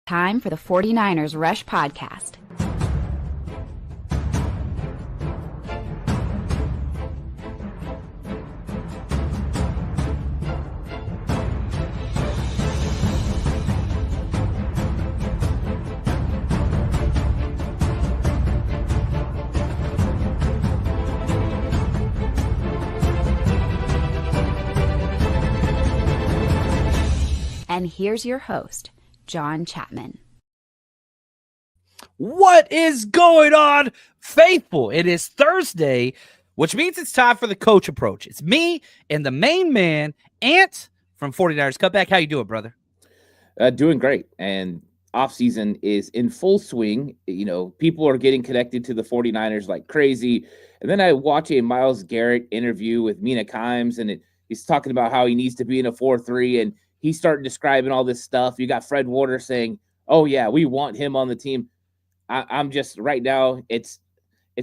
Time for the 49ers Rush Podcast. And here's your host, John Chapman. What is going on, faithful? It is Thursday, which means it's time for the coach approach. It's me and the main man, Ant from 49ers Cutback. How you doing, brother? Doing great. And offseason is in full swing. You know, people are getting connected to the 49ers like crazy. And then I watch a Myles Garrett interview with Mina Kimes, and he's talking about how he needs to be in a 4-3, and he's starting describing all this stuff. You got Fred Warner saying, oh, yeah, we want him on the team. I'm just right now, it's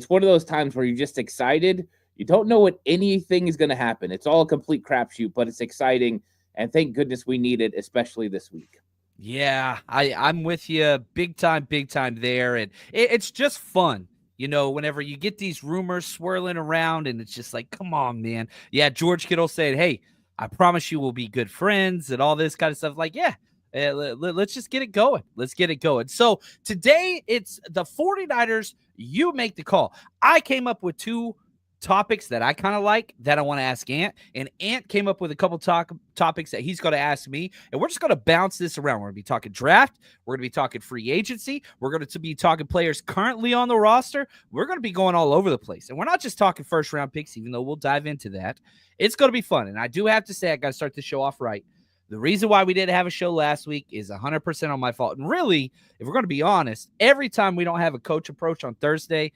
one of those times where you're just excited. You don't know what anything is going to happen. It's all a complete crapshoot, but it's exciting. And thank goodness we need it, especially this week. Yeah, I'm with you big time there. And it's just fun, you know, whenever you get these rumors swirling around and it's just like, come on, man. Yeah, George Kittle said, hey, I promise you we'll be good friends and all this kind of stuff. Like, yeah. Let's just get it going. Let's get it going. So today it's the 49ers. You make the call. I came up with two topics that I kind of like that I want to ask Ant. And Ant came up with a couple topics that he's going to ask me. And we're just going to bounce this around. We're going to be talking draft. We're going to be talking free agency. We're going to be talking players currently on the roster. We're going to be going all over the place. And we're not just talking first round picks, even though we'll dive into that. It's going to be fun. And I do have to say, I got to start the show off right. The reason why we didn't have a show last week is 100% on my fault. And really, if we're going to be honest, every time we don't have a coach approach on Thursday,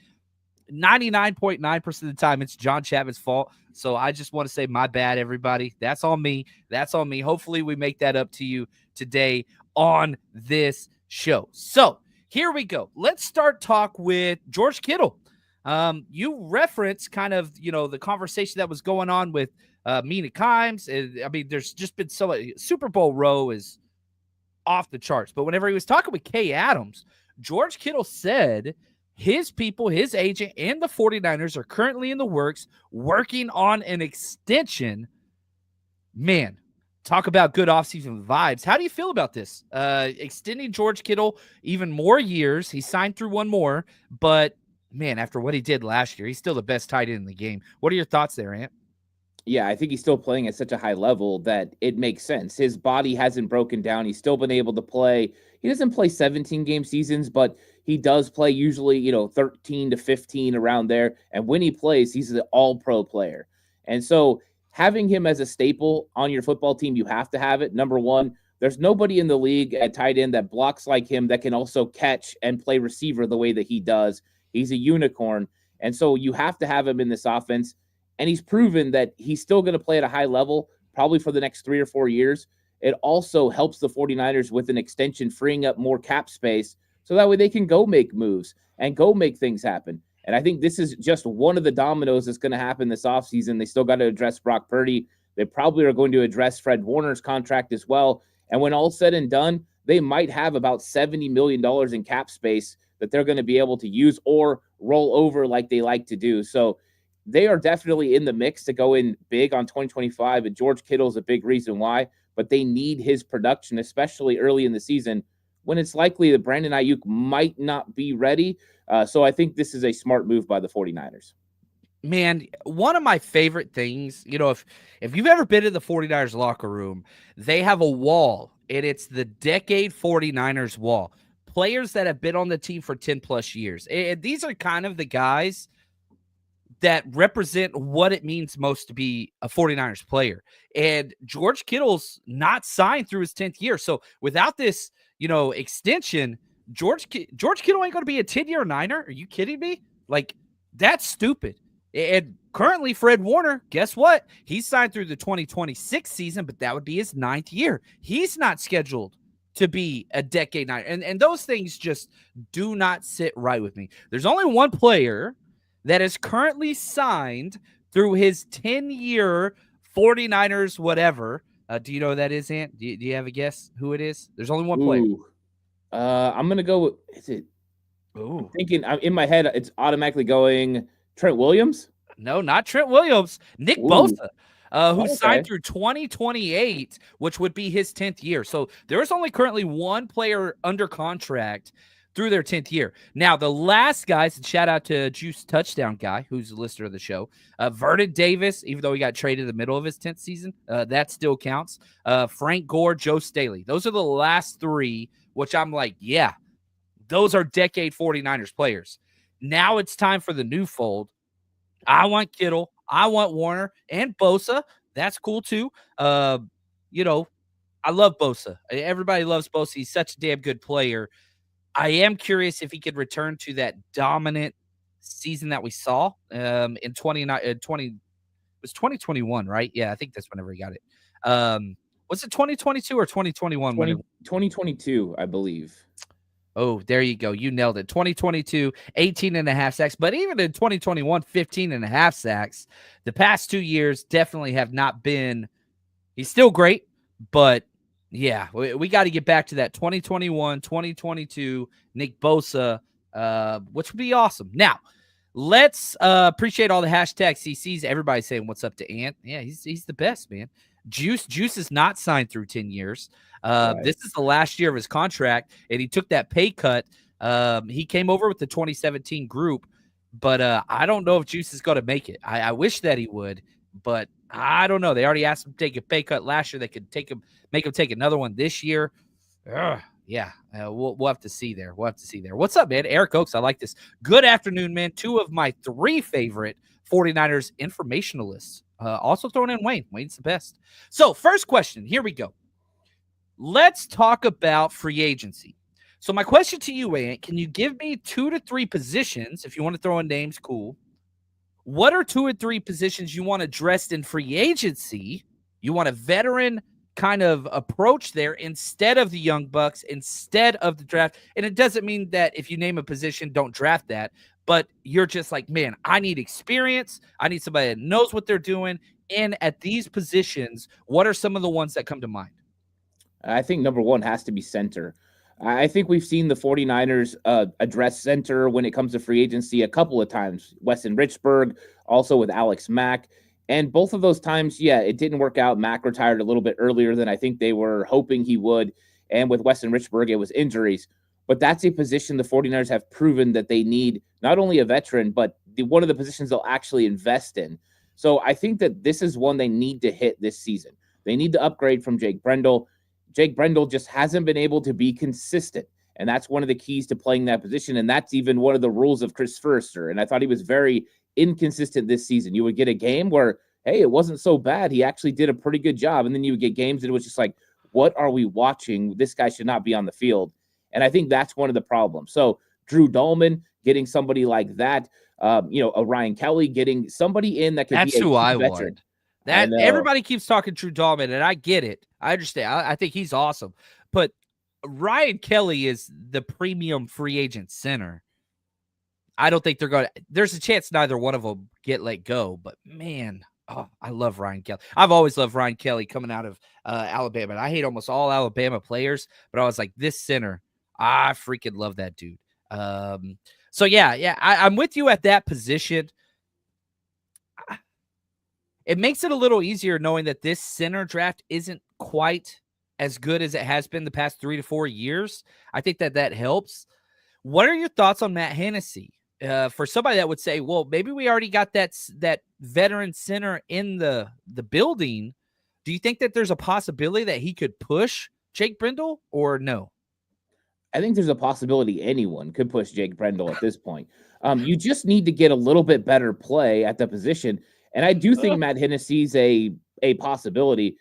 99.9% of the time, it's John Chapman's fault. So I just want to say my bad, everybody. That's on me. That's on me. Hopefully we make that up to you today on this show. So here we go. Let's start talk with George Kittle. You referenced kind of, you know, the conversation that was going on with Mina Kimes. I mean, there's just been so much. Super Bowl row is off the charts. But whenever he was talking with Kay Adams, George Kittle said his people, his agent, and the 49ers are currently in the works working on an extension. Man, talk about good offseason vibes. How do you feel about this? Extending George Kittle even more years. He signed through one more. But, man, after what he did last year, he's still the best tight end in the game. What are your thoughts there, Ant? Yeah, I think he's still playing at such a high level that it makes sense. His body hasn't broken down. He's still been able to play. He doesn't play 17-game seasons, but he does play usually, 13 to 15 around there. And when he plays, he's an all-pro player. And so having him as a staple on your football team, you have to have it. Number one, there's nobody in the league at tight end that blocks like him that can also catch and play receiver the way that he does. He's a unicorn. And so you have to have him in this offense. And he's proven that he's still going to play at a high level, probably for the next 3 or 4 years. It also helps the 49ers with an extension, freeing up more cap space, so that way they can go make moves and go make things happen. And I think this is just one of the dominoes that's going to happen this offseason. They still got to address Brock Purdy. They probably are going to address Fred Warner's contract as well. And when all's said and done, they might have about $70 million in cap space that they're going to be able to use or roll over like they like to do. So they are definitely in the mix to go in big on 2025, and George Kittle is a big reason why, but they need his production, especially early in the season when it's likely that Brandon Ayuk might not be ready. So I think this is a smart move by the 49ers. Man, one of my favorite things, if you've ever been in the 49ers locker room, they have a wall, and it's the Decade 49ers wall. Players that have been on the team for 10 plus years. And these are kind of the guys that represent what it means most to be a 49ers player. And George Kittle's not signed through his 10th year. So without this, extension, George Kittle ain't going to be a 10-year Niner. Are you kidding me? Like, that's stupid. And currently Fred Warner, guess what? He's signed through the 2026 season, but that would be his 9th year. He's not scheduled to be a decade Niner. And those things just do not sit right with me. There's only one player that is currently signed through his 10-year 49ers whatever. Do you know who that is, Ant? Do you have a guess who it is? There's only one player. I'm gonna go with, is it Ooh. I'm in my head, it's automatically going Trent Williams. No, not Trent Williams. Nick Ooh, Bosa, who signed okay. through 2028, which would be his 10th year. So there is only currently one player under contract through their 10th year. Now, the last guys, and shout out to Juice Touchdown Guy, who's the listener of the show, Vernon Davis, even though he got traded in the middle of his 10th season, that still counts. Frank Gore, Joe Staley. Those are the last three, which I'm like, yeah, those are decade 49ers players. Now it's time for the new fold. I want Kittle. I want Warner and Bosa. That's cool too. You know, I love Bosa. Everybody loves Bosa. He's such a damn good player. I am curious if he could return to that dominant season that we saw in 20 was 2021, right? Yeah, I think that's whenever he got it. Was it 2022 or 2021 when it 2022, I believe. Oh, there you go. You nailed it. 2022, 18 and a half sacks. But even in 2021, 15 and a half sacks. The past 2 years definitely have not been – he's still great, but, yeah, we got to get back to that 2021, 2022 Nick Bosa, which would be awesome. Now, let's appreciate all the hashtag CCs. Everybody's saying what's up to Ant. Yeah, he's the best, man. Juice is not signed through 10 years. Right. This is the last year of his contract, and he took that pay cut. He came over with the 2017 group, but I don't know if Juice is going to make it. I wish that he would, but I don't know. They already asked him to take a pay cut last year. They could make him take another one this year. Yeah, we'll have to see there. What's up, man? Eric Oakes, I like this. Good afternoon, man. 2 of my 3 favorite 49ers informationalists. Also throwing in Wayne. Wayne's the best. So, first question. Here we go. Let's talk about free agency. So, my question to you, Wayne, can you give me 2 to 3 positions? If you want to throw in names, cool. What are 2 or 3 positions you want addressed in free agency? You want a veteran kind of approach there instead of the young bucks, instead of the draft. And it doesn't mean that if you name a position, don't draft that. But you're just like, man, I need experience. I need somebody that knows what they're doing. And at these positions, what are some of the ones that come to mind? I think number one has to be center. I think we've seen the 49ers address center when it comes to free agency a couple of times. Weston Richburg, also with Alex Mack. And both of those times, yeah, it didn't work out. Mack retired a little bit earlier than I think they were hoping he would. And with Weston Richburg, it was injuries. But that's a position the 49ers have proven that they need not only a veteran, but one of the positions they'll actually invest in. So I think that this is one they need to hit this season. They need to upgrade from Jake Brendel. Jake Brendel just hasn't been able to be consistent. And that's one of the keys to playing that position. And that's even one of the rules of Chris Forrester. And I thought he was very inconsistent this season. You would get a game where, hey, it wasn't so bad. He actually did a pretty good job. And then you would get games that it was just like, what are we watching? This guy should not be on the field. And I think that's one of the problems. So Drew Dahlman, getting somebody like that, a Ryan Kelly, getting somebody in that could That's be a who I veteran. want. That everybody keeps talking Drew Dahlman, and I get it. I understand. I think he's awesome. But Ryan Kelly is the premium free agent center. I don't think they're going to – there's a chance neither one of them get let go. But, man, I love Ryan Kelly. I've always loved Ryan Kelly coming out of Alabama. And I hate almost all Alabama players. But I was like, this center, I freaking love that dude. So, yeah, I'm with you at that position. It makes it a little easier knowing that this center draft isn't quite as good as it has been the past 3 to 4 years. I think that helps. What are your thoughts on Matt Hennessy? For somebody that would say, well, maybe we already got that veteran center in the building. Do you think that there's a possibility that he could push Jake Brendel or no? I think there's a possibility anyone could push Jake Brendel at this point. You just need to get a little bit better play at the position. And I do think Matt Hennessy's a possibility,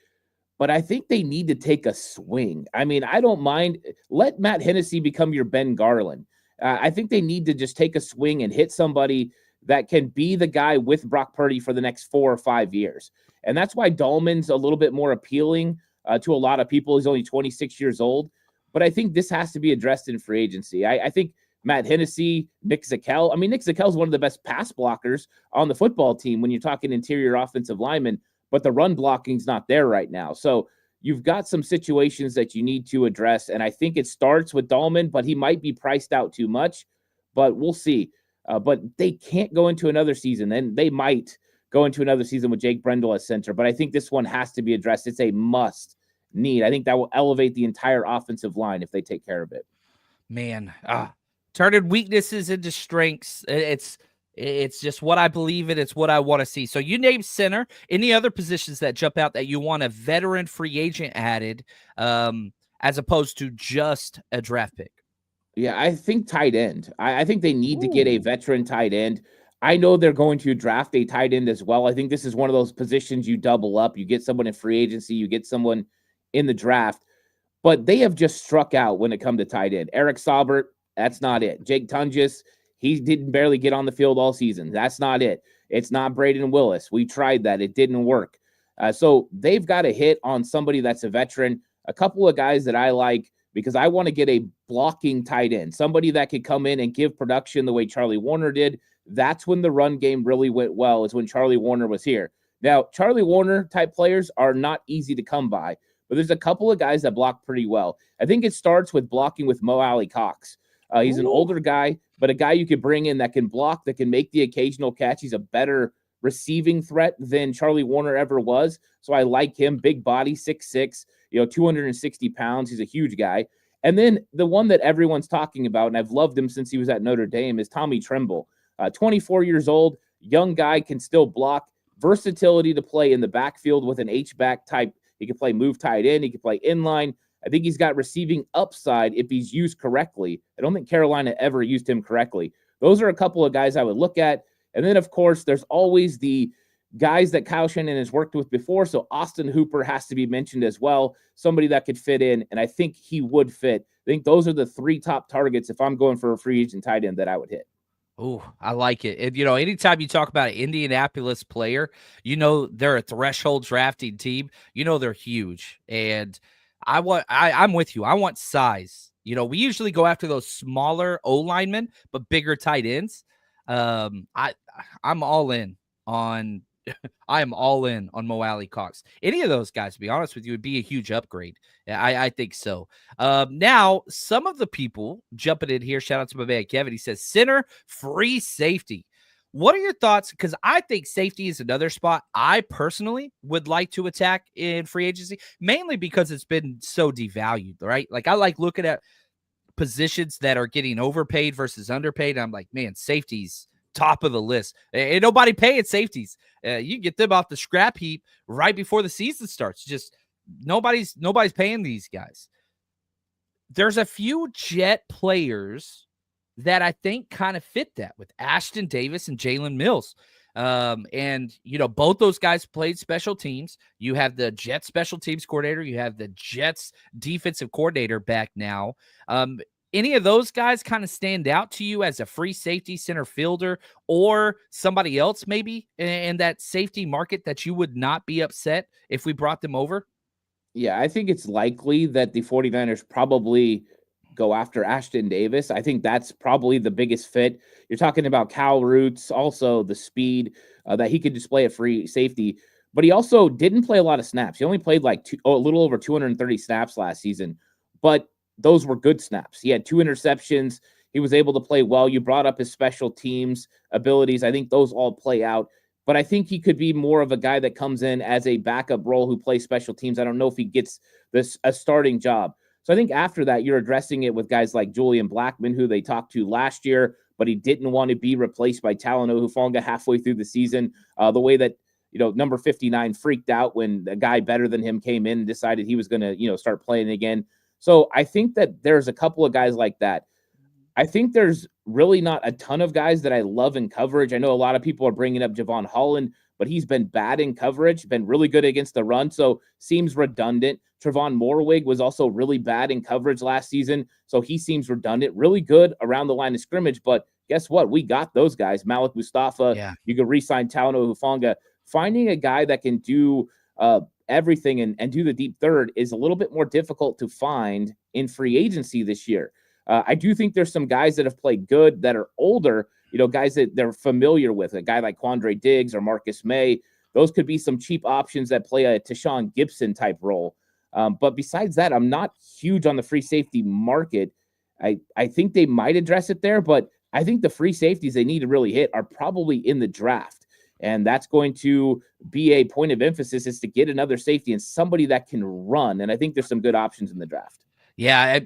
but I think they need to take a swing. I mean, I don't mind. Let Matt Hennessy become your Ben Garland. I think they need to just take a swing and hit somebody that can be the guy with Brock Purdy for the next 4 or 5 years. And that's why Dahlman's a little bit more appealing to a lot of people. He's only 26 years old. But I think this has to be addressed in free agency. I think Matt Hennessy, Nick Zakelj. I mean, Nick Zakelj is one of the best pass blockers on the football team when you're talking interior offensive linemen, but the run blocking's not there right now. So you've got some situations that you need to address. And I think it starts with Dahlman, but he might be priced out too much, but we'll see. But they can't go into another season, and they might go into another season with Jake Brendel at center. But I think this one has to be addressed. It's a must need. I think that will elevate the entire offensive line if they take care of it. Man, turning weaknesses into strengths. It's just what I believe in. It's what I want to see. So you named center. Any other positions that jump out that you want a veteran free agent added, as opposed to just a draft pick? Yeah, I think tight end. I think they need to get a veteran tight end. I know they're going to draft a tight end as well. I think this is one of those positions you double up. You get someone in free agency, you get someone in the draft, but they have just struck out when it comes to tight end. Eric Saubert, that's not it. Jake Tunges, he didn't barely get on the field all season. That's not it. It's not Braden Willis. We tried that. It didn't work. So they've got to hit on somebody that's a veteran. A couple of guys that I like, because I want to get a blocking tight end, somebody that could come in and give production the way Charlie Warner did. That's when the run game really went well, is when Charlie Warner was here. Now, Charlie Warner type players are not easy to come by, but there's a couple of guys that block pretty well. I think it starts with blocking with Mo Alley Cox. He's an older guy, but a guy you could bring in that can block, that can make the occasional catch. He's a better receiving threat than Charlie Warner ever was. So I like him. Big body, 6'6", 260 pounds. He's a huge guy. And then the one that everyone's talking about, and I've loved him since he was at Notre Dame, is Tommy Tremble. 24 years old, young guy, can still block. Versatility to play in the backfield with an H-back type. He can play move tight end. He can play inline. I think he's got receiving upside if he's used correctly. I don't think Carolina ever used him correctly. Those are a couple of guys I would look at. And then, of course, there's always the guys that Kyle Shanahan has worked with before. So Austin Hooper has to be mentioned as well, somebody that could fit in, and I think he would fit. I think those are the three top targets if I'm going for a free agent tight end that I would hit. Oh, I like it. And, anytime you talk about an Indianapolis player, they're a threshold drafting team. They're huge. And I'm with you. I want size. We usually go after those smaller O linemen, but bigger tight ends. I'm all in on I am all in on Mo Alley Cox. Any of those guys, to be honest with you, would be a huge upgrade. I think so. Now, some of the people jumping in here, shout out to my man Kevin. He says center, free safety. What are your thoughts? Because I think safety is another spot I personally would like to attack in free agency, mainly because it's been so devalued, right? Like, I like looking at positions that are getting overpaid versus underpaid. I'm like, man, safety's top of the list. Ain't nobody paying safeties. You get them off the scrap heap right before the season starts. Just nobody's paying these guys. There's a few Jet players that I think kind of fit that, with Ashton Davis and Jalen Mills. And both those guys played special teams. You have the Jets special teams coordinator. You have the Jets defensive coordinator back now. Any of those guys kind of stand out to you as a free safety, center fielder, or somebody else maybe in that safety market that you would not be upset if we brought them over? Yeah, I think it's likely that the 49ers probably go after Ashton Davis. I think that's probably the biggest fit. You're talking about Cal Roots, also the speed that he could display at free safety, but he also didn't play a lot of snaps. He only played a little over 230 snaps last season, but those were good snaps. He had 2 interceptions. He was able to play well. You brought up his special teams abilities. I think those all play out, but I think he could be more of a guy that comes in as a backup role who plays special teams. I don't know if he gets a starting job. So I think after that, you're addressing it with guys like Julian Blackman, who they talked to last year, but he didn't want to be replaced by Talanoa Hufanga halfway through the season. The way that, number 59 freaked out when a guy better than him came in and decided he was going to, start playing again. So I think that there's a couple of guys like that. I think there's really not a ton of guys that I love in coverage. I know a lot of people are bringing up Javon Holland, but he's been bad in coverage, been really good against the run, so seems redundant. Trevon Morwig was also really bad in coverage last season, so he seems redundant. Really good around the line of scrimmage, but guess what? We got those guys. Malik Mustafa, yeah. You could re-sign Talanoa Hufanga. Finding a guy that can do everything and do the deep third is a little bit more difficult to find in free agency this year. I do think there's some guys that have played good that are older, guys that they're familiar with, a guy like Quandre Diggs or Marcus May. Those could be some cheap options that play a Tashawn Gibson type role. But besides that, I'm not huge on the free safety market. I think they might address it there, but I think the free safeties they need to really hit are probably in the draft. And that's going to be a point of emphasis, is to get another safety and somebody that can run. And I think there's some good options in the draft. Yeah,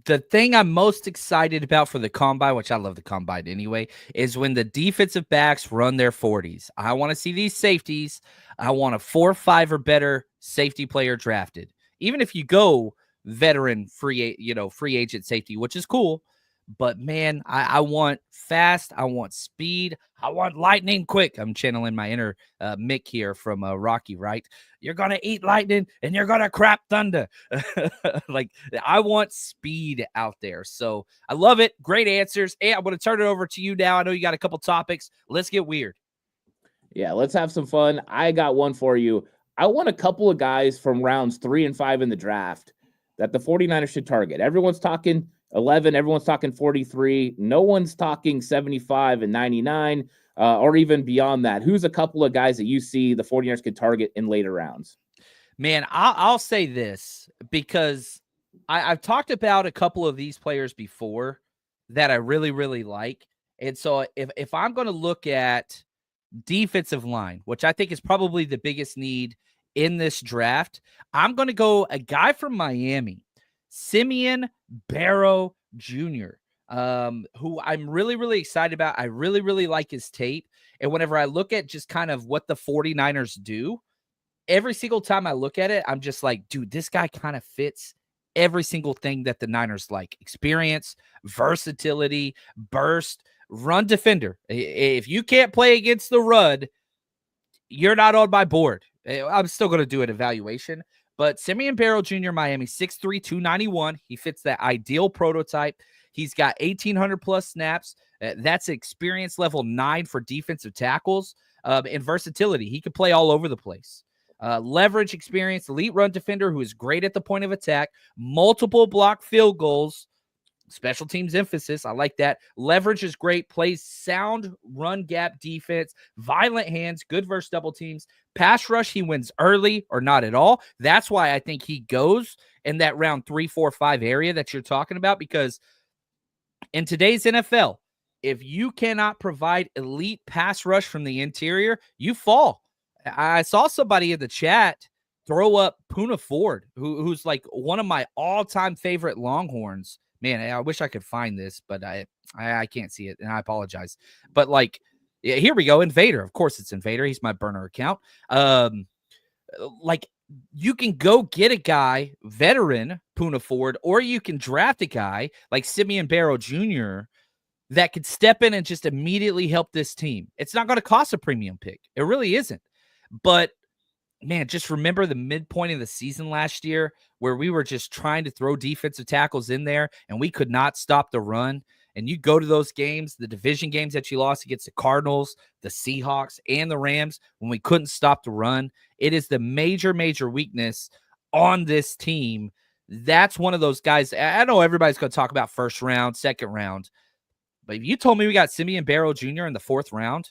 the thing I'm most excited about for the combine, which I love the combine anyway, is when the defensive backs run their 40s. I want to see these safeties. I want a 4-5 or better safety player drafted. Even if you go veteran free agent safety, which is cool. But man, I want fast. I want speed. I want lightning quick. I'm channeling my inner Mick here from Rocky, right? You're going to eat lightning and you're going to crap thunder. Like, I want speed out there. So I love it. Great answers. Hey, I'm going to turn it over to you now. I know you got a couple topics. Let's get weird. Yeah, let's have some fun. I got one for you. I want a couple of guys from rounds 3 and 5 in the draft that the 49ers should target. Everyone's talking 11, everyone's talking 43. No one's talking 75 and 99 or even beyond that. Who's a couple of guys that you see the 49ers could target in later rounds? Man, I'll say this because I've talked about a couple of these players before that I really, really like. And so if I'm going to look at defensive line, which I think is probably the biggest need in this draft, I'm going to go a guy from Miami, Simeon Barrow Jr., who I'm really, really excited about. I really, really like his tape. And whenever I look at just kind of what the 49ers do, every single time I look at it, I'm just like, dude, this guy kind of fits every single thing that the Niners like: experience, versatility, burst, run defender. If you can't play against the run, you're not on my board. I'm still going to do an evaluation. But Simeon Barrow Jr., Miami, 6'3", 291. He fits that ideal prototype. He's got 1,800 plus snaps. That's experience level 9 for defensive tackles. And versatility. He could play all over the place. Leverage experience, elite run defender who is great at the point of attack, multiple block field goals, special teams emphasis. I like that. Leverage is great, plays sound run gap defense, violent hands, good versus double teams. Pass rush, he wins early or not at all. That's why I think he goes in that round 3, 4, 5 area that you're talking about, because in today's NFL, if you cannot provide elite pass rush from the interior, you fall. I saw somebody in the chat throw up Poona Ford, who's like one of my all-time favorite Longhorns. Man, I wish I could find this, but I can't see it, and I apologize. But like, yeah, here we go. Invader. Of course it's Invader. He's my burner account. Like, you can go get a guy, veteran Poona Ford, or you can draft a guy like Simeon Barrow Jr. that could step in and just immediately help this team. It's not going to cost a premium pick. It really isn't. But man, just remember the midpoint of the season last year where we were just trying to throw defensive tackles in there and we could not stop the run. And you go to those games, the division games that you lost against the Cardinals, the Seahawks, and the Rams, when we couldn't stop the run. It is the major, major weakness on this team. That's one of those guys. I know everybody's going to talk about first round, second round, but if you told me we got Simeon Barrow Jr. in the 4th round,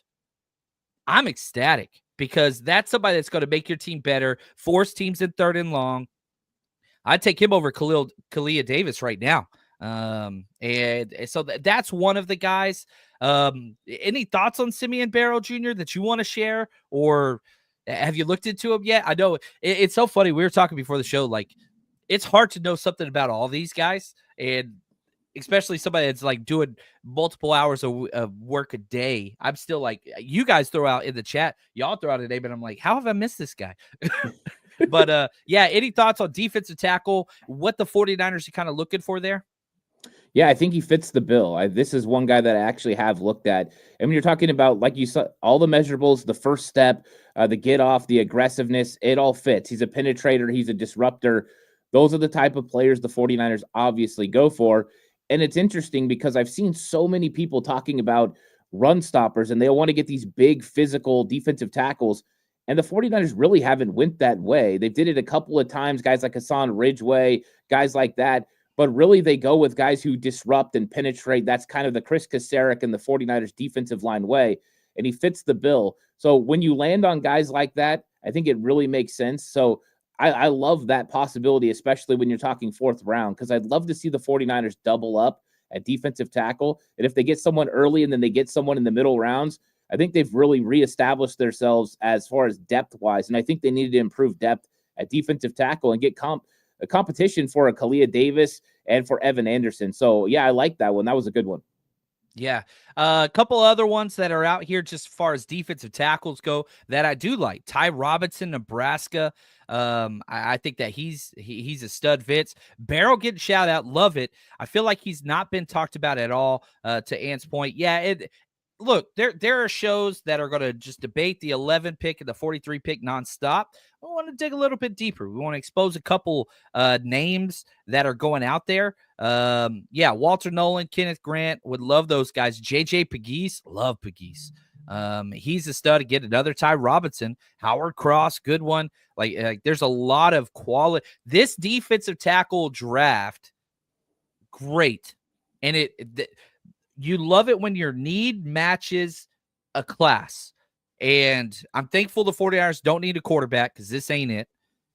I'm ecstatic, because that's somebody that's going to make your team better, force teams in 3rd and long. I'd take him over Kalia Davis right now. And so that's one of the guys. Any thoughts on Simeon Barrow Jr. that you want to share, or have you looked into him yet? I know it's so funny. We were talking before the show, like, it's hard to know something about all these guys, and especially somebody that's like doing multiple hours of work a day. I'm still like, you guys throw out in the chat, y'all throw out a name, and I'm like, how have I missed this guy? But yeah, any thoughts on defensive tackle, what the 49ers are kind of looking for there? Yeah, I think he fits the bill. This is one guy that I actually have looked at. And when you're talking about, like you saw, all the measurables, the first step, the get off, the aggressiveness, it all fits. He's a penetrator. He's a disruptor. Those are the type of players the 49ers obviously go for. And it's interesting because I've seen so many people talking about run stoppers, and they want to get these big physical defensive tackles. And the 49ers really haven't went that way. They did it a couple of times, guys like Hassan Ridgeway, guys like that. But really, they go with guys who disrupt and penetrate. That's kind of the Chris Kasarik and the 49ers defensive line way, and he fits the bill. So when you land on guys like that, I think it really makes sense. So I love that possibility, especially when you're talking fourth round, because I'd love to see the 49ers double up at defensive tackle. And if they get someone early and then they get someone in the middle rounds, I think they've really reestablished themselves as far as depth wise. And I think they needed to improve depth at defensive tackle and get a competition for a Kalia Davis and for Evan Anderson. So yeah, I like that one. That was a good one. Yeah. A couple other ones that are out here just as far as defensive tackles go that I do like. Ty Robinson, Nebraska. I think that he's a stud Fitz. Barrow getting shout out. Love it. I feel like he's not been talked about at all, to Ant's point. Yeah, look, there are shows that are going to just debate the 11 pick and the 43 pick nonstop. We want to dig a little bit deeper. We want to expose a couple names that are going out there. Yeah, Walter Nolan, Kenneth Grant, would love those guys. JJ Pegues, love Pegues. He's a stud. Again, another Ty Robinson, Howard Cross, good one. Like there's a lot of quality. This defensive tackle draft, great. And you love it when your need matches a class. And I'm thankful the 49ers don't need a quarterback because this ain't it.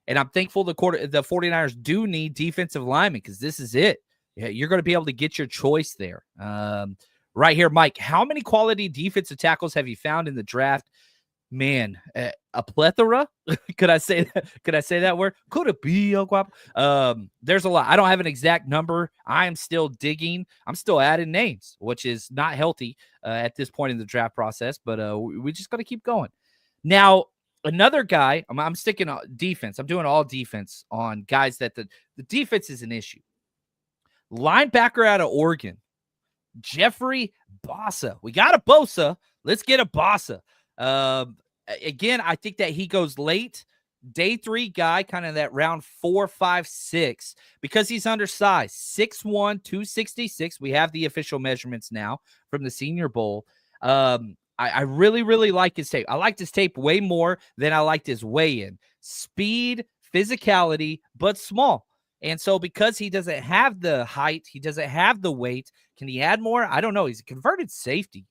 And I'm thankful the 49ers do need defensive linemen because this is it. Yeah, you're going to be able to get your choice there. Right here, Mike, how many quality defensive tackles have you found in the draft? Man, a plethora. Could I say that word? Could it be a guap? There's a lot. I don't have an exact number. I am still digging. I'm still adding names, which is not healthy at this point in the draft process. But we just got to keep going. Now, another guy. I'm sticking on defense. I'm doing all defense on guys that the defense is an issue. Linebacker out of Oregon, Jeffrey Bossa. We got a Bosa. Let's get a Bossa. Again, I think that he goes late, day 3 guy, kind of that round 4, 5, 6, because he's undersized, 6'1", 266. We have the official measurements now from the Senior Bowl. I really, really like his tape. I liked his tape way more than I liked his weigh-in. Speed, physicality, but small. And so because he doesn't have the height, he doesn't have the weight, can he add more? I don't know. He's a converted safety.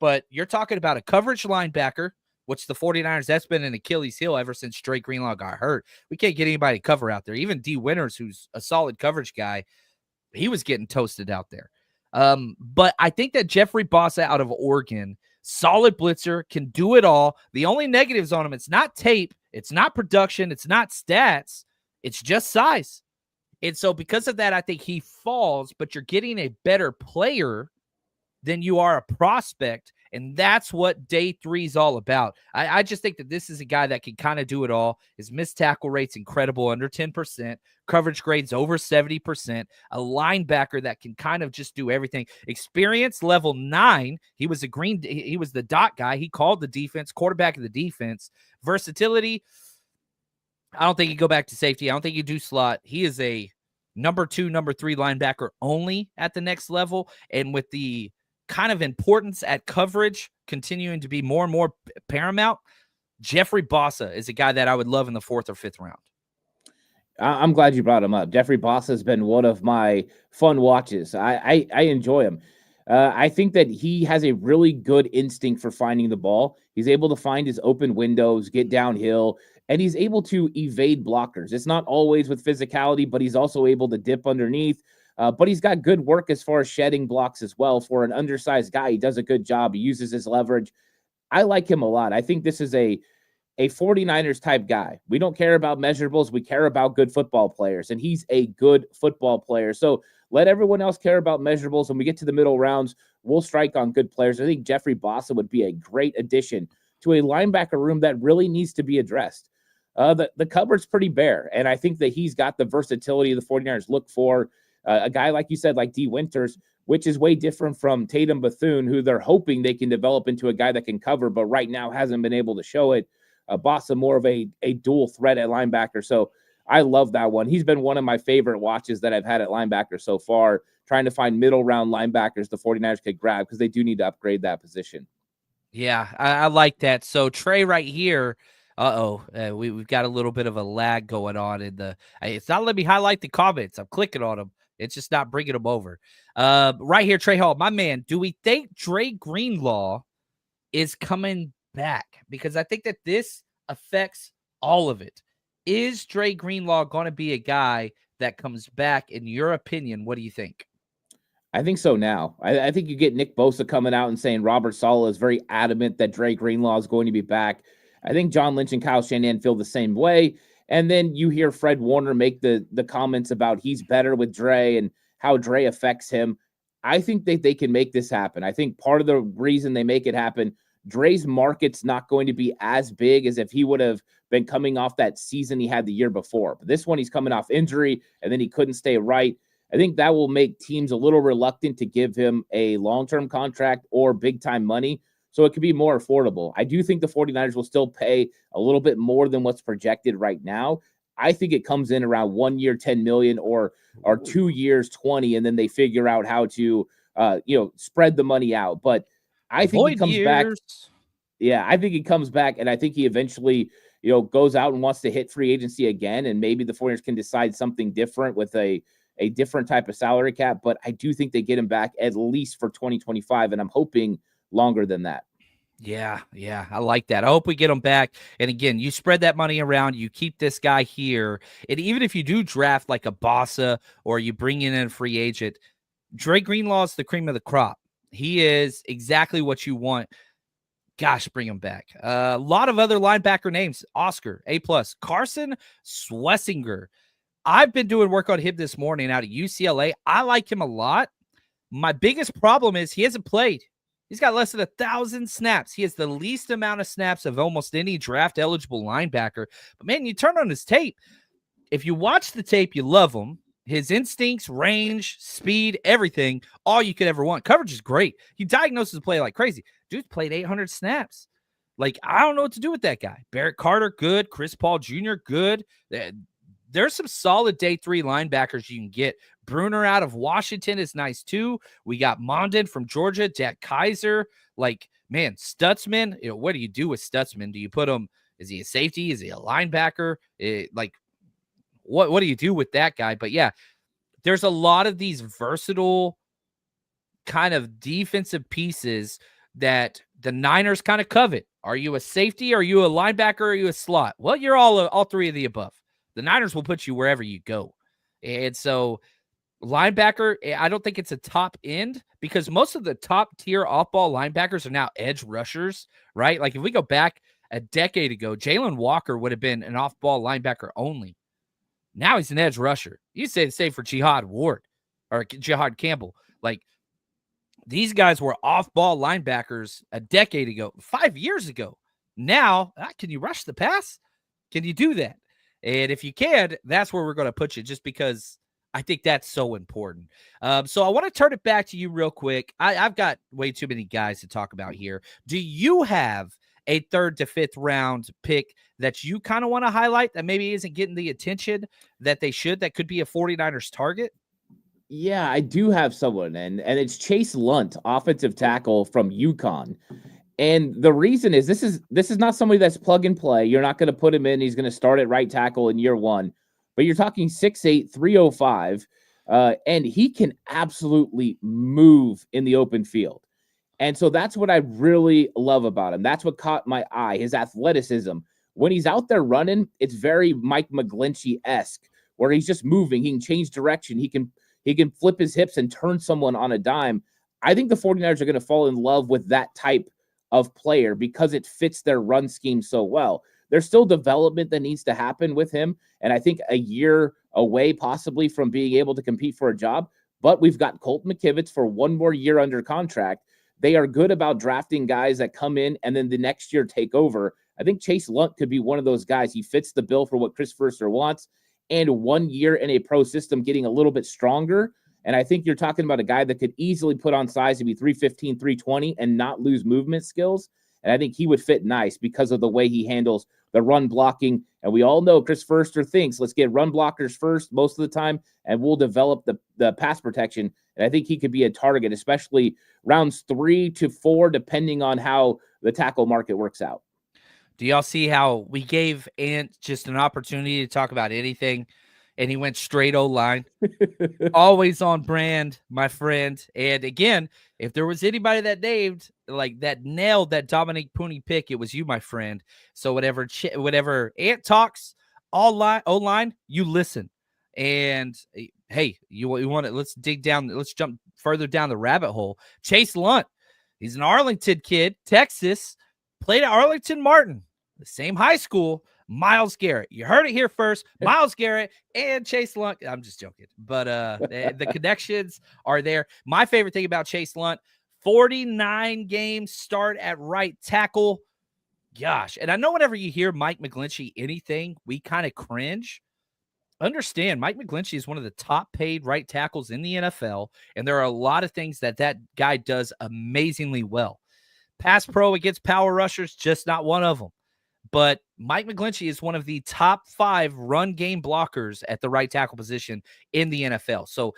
But you're talking about a coverage linebacker, which the 49ers, that's been an Achilles heel ever since Drake Greenlaw got hurt. We can't get anybody to cover out there. Even D. Winters, who's a solid coverage guy, he was getting toasted out there. But I think that Jeffrey Bossa out of Oregon, solid blitzer, can do it all. The only negatives on him, it's not tape, it's not production, it's not stats, it's just size. And so because of that, I think he falls, but you're getting a better player than you are a prospect. And that's what day 3 is all about. I just think that this is a guy that can kind of do it all. His missed tackle rate's incredible, under 10%. Coverage grades over 70%. A linebacker that can kind of just do everything. Experience level 9. He was the dot guy. He called the defense, quarterback of the defense. Versatility, I don't think he'd go back to safety. I don't think he'd do slot. He is a number 2, number 3 linebacker only at the next level. And with the kind of importance at coverage continuing to be more and more paramount, Jeffrey Bossa is a guy that I would love in the 4th or 5th round. I'm glad you brought him up. Jeffrey Bossa has been one of my fun watches. I enjoy him. I think that he has a really good instinct for finding the ball. He's able to find his open windows, get downhill, and he's able to evade blockers. It's not always with physicality, but he's also able to dip underneath. But he's got good work as far as shedding blocks as well. For an undersized guy, he does a good job. He uses his leverage. I like him a lot. I think this is a 49ers type guy. We don't care about measurables. We care about good football players, and he's a good football player. So let everyone else care about measurables. When we get to the middle rounds, we'll strike on good players. I think Jeffrey Bossa would be a great addition to a linebacker room that really needs to be addressed. The cupboard's pretty bare, and I think that he's got the versatility the 49ers look for. A guy, like you said, like D. Winters, which is way different from Tatum Bethune, who they're hoping they can develop into a guy that can cover, but right now hasn't been able to show it. Bossa, more of a dual threat at linebacker. So I love that one. He's been one of my favorite watches that I've had at linebacker so far, trying to find middle round linebackers the 49ers could grab because they do need to upgrade that position. Yeah, I like that. So Trey right here, we've got a little bit of a lag going on in the. It's not letting me highlight the comments. I'm clicking on them. It's just not bringing them over. Right here, Trey Hall, my man. Do we think Dre Greenlaw is coming back? Because I think that this affects all of it. Is Dre Greenlaw going to be a guy that comes back? In your opinion, what do you think? I think so now. I think you get Nick Bosa coming out and saying Robert Saleh is very adamant that Dre Greenlaw is going to be back. I think John Lynch and Kyle Shanahan feel the same way. And then you hear Fred Warner make the comments about he's better with Dre and how Dre affects him. I think that they can make this happen. I think part of the reason they make it happen, Dre's market's not going to be as big as if he would have been coming off that season he had the year before. But this one, he's coming off injury, and then he couldn't stay right. I think that will make teams a little reluctant to give him a long-term contract or big-time money, so it could be more affordable. I do think the 49ers will still pay a little bit more than what's projected right now. I think it comes in around 1 year, $10 million, or 2 years, 20, and then they figure out how to, spread the money out. But I think he comes back. Yeah, I think he comes back, and I think he eventually, goes out and wants to hit free agency again, and maybe the 49ers can decide something different with a different type of salary cap. But I do think they get him back at least for 2025, and I'm hoping longer than that. Yeah, I like that. I hope we get him back. And again, you spread that money around, you keep this guy here. And even if you do draft like a Bossa or you bring in a free agent, Dre Greenlaw is the cream of the crop. He is exactly what you want. Gosh, bring him back. A lot of other linebacker names. Oscar, A+. Carson Swessinger. I've been doing work on him this morning out at UCLA. I like him a lot. My biggest problem is he hasn't played. He's got less than 1,000 snaps. He has the least amount of snaps of almost any draft-eligible linebacker. But, man, you turn on his tape. If you watch the tape, you love him. His instincts, range, speed, everything, all you could ever want. Coverage is great. He diagnoses the play like crazy. Dude's played 800 snaps. Like, I don't know what to do with that guy. Barrett Carter, good. Chris Paul Jr., good. There's some solid day 3 linebackers you can get. Bruner out of Washington is nice too. We got Mondin from Georgia, Jack Kaiser. Like, man, Stutzman, what do you do with Stutzman? Do you put him, is he a safety? Is he a linebacker? What do you do with that guy? But yeah, there's a lot of these versatile kind of defensive pieces that the Niners kind of covet. Are you a safety? Are you a linebacker? Are you a slot? Well, you're all 3 of the above. The Niners will put you wherever you go. And so linebacker, I don't think it's a top end because most of the top tier off-ball linebackers are now edge rushers, right? Like if we go back a decade ago, Jalen Walker would have been an off-ball linebacker only. Now he's an edge rusher. You say the same for Jihad Ward or Jihad Campbell. Like these guys were off-ball linebackers a decade ago, 5 years ago. Now, can you rush the pass? Can you do that? And if you can, that's where we're going to put you just because I think that's so important. So I want to turn it back to you real quick. I've got way too many guys to talk about here. Do you have a 3rd to 5th round pick that you kind of want to highlight that maybe isn't getting the attention that they should, that could be a 49ers target? Yeah, I do have someone, and it's Chase Lunt, offensive tackle from UConn. And the reason is this is not somebody that's plug and play. You're not going to put him in. He's going to start at right tackle in year 1. But you're talking 6'8", 305, and he can absolutely move in the open field. And so that's what I really love about him. That's what caught my eye, his athleticism. When he's out there running, it's very Mike McGlinchey-esque, where he's just moving. He can change direction. He can flip his hips and turn someone on a dime. I think the 49ers are going to fall in love with that type of player because it fits their run scheme so well. There's still development that needs to happen with him, and I think a year away possibly from being able to compete for a job, but we've got Colt McKivitz for 1 more year under contract. They are good about drafting guys that come in and then the next year take over. I think Chase Lunt could be one of those guys. He fits the bill for what Chris Foerster wants, and 1 year in a pro system getting a little bit stronger. And I think you're talking about a guy that could easily put on size to be 315, 320 and not lose movement skills. And I think he would fit nice because of the way he handles the run blocking. And we all know Chris Foerster thinks, let's get run blockers first most of the time, and we'll develop the pass protection. And I think he could be a target, especially rounds 3 to 4, depending on how the tackle market works out. Do y'all see how we gave Ant just an opportunity to talk about anything, and he went straight O-line? Always on brand, my friend. And again, if there was anybody that nailed that Dominique Pooney pick, it was you, my friend. So whatever Ant talks, O-line, you listen. And hey, you want to, let's dig down, let's jump further down the rabbit hole. Chase Lunt, he's an Arlington kid, Texas, played at Arlington Martin, the same high school. Myles Garrett, you heard it here first. Myles Garrett and Chase Lunt. I'm just joking, but the connections are there. My favorite thing about Chase Lunt, 49 games start at right tackle. Gosh, and I know whenever you hear Mike McGlinchey anything, we kind of cringe. Understand, Mike McGlinchey is one of the top paid right tackles in the NFL, and there are a lot of things that guy does amazingly well. Pass pro against power rushers, just not one of them. But Mike McGlinchey is one of the top 5 run game blockers at the right tackle position in the NFL. So